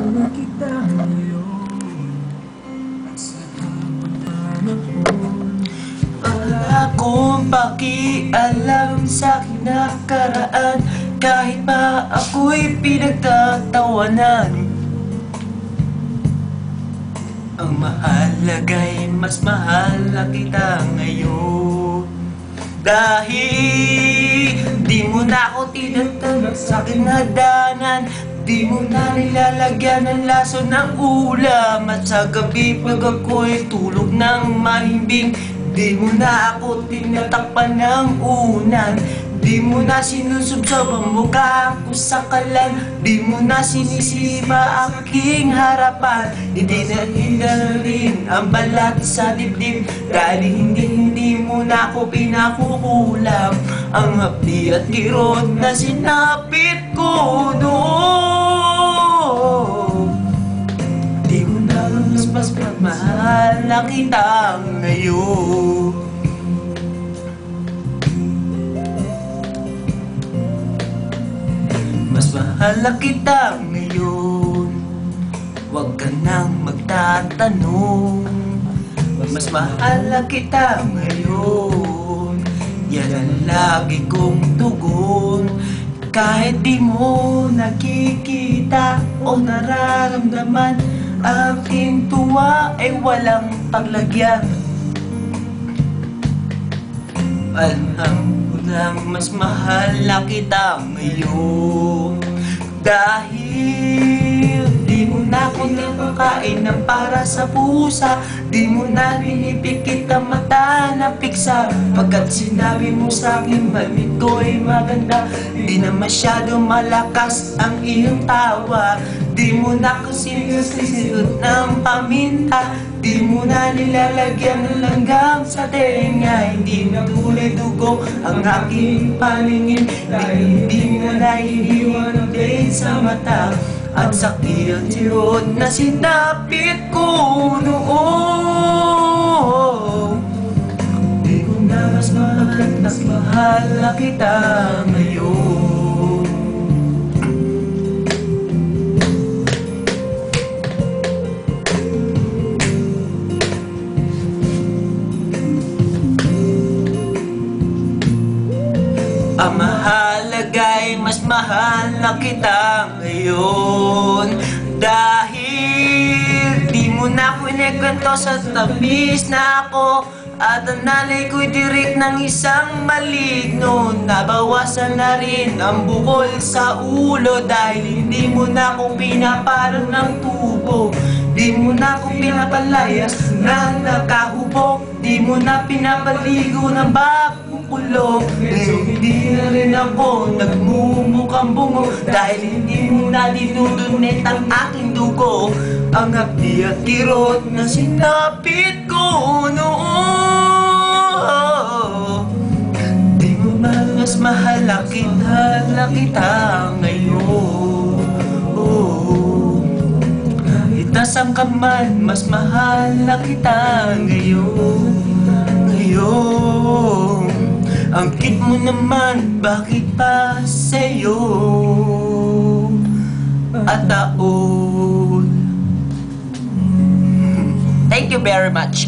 na kita ngayon at sa panahon. Wala akong pakialam sa kinakaraan, kahit pa ako'y pinagtatawanan. Ang mahalaga'y mas mahal na kita ngayon. Dahil di mo na ako tinatanong sa aking hagdanan, di mo na nilalagyan ng laso ng ulam. At sa gabi pag ako'y tulog ng mahimbing, di mo na ako tinatakpan ng unan. Di mo na sinusubsob ang mukha ko sa kalan, di mo na sinisiba aking harapan. Hindi na rin ang balat sa dibdib, dahil hindi mo na ako pinakukulam. Ang hapdi at kirot na sinapit ko noon, di mo na mas mahal na kita ngayon. Mas mahal na kita ngayon, huwag ka nang magtatanong. Mas mahal na kita ngayon, yan ang lagi kong tugon. Kahit di mo nakikita o nararamdaman, aking tuwa ay walang paglagyan. Alhamdulillah, mas mahal na kita ngayon. Dahil di mo na ako napakain ng para sa pusa, di mo na pinipikit ang mata na piksa. Pagkat sinabi mo sa akin, balit ko'y maganda, di na masyado malakas ang iyong tawa. Di mo na ako sinusisilot ng paminta, di mo na nilalagyan ng langgam sa tenga. Hindi na kulay dugo ang aking paningin, dahil hindi mo na iniwan ang blade sa mata. At sa kiyang tirod na sinapit ko noon, di ko na mas mahal na kita ngayon. Ang mahalaga'y mas mahal na kita ngayon. Dahil di mo na ako inikwento sa tabis na ako, at ang nanay ko'y dirik ng isang maligno. Nabawasan na rin ang bukol sa ulo, dahil hindi mo na ako pinaparang ng tubo. Di mo na ako pinapalayas na nakahubog, di mo na pinapaligo ng bagong kulog. Hindi na rin ako nagmumukhang bungo, dahil hindi mo na dinudunit ang aking dugo. Ang hapdi at kirot na sinapit ko noon, di mo mas mahal na kita ngayon. Itasang ka man, mas mahal na kita ngayon. Ngayon, ang cute mo naman, bakit pa sa'yo at taon? Thank you very much.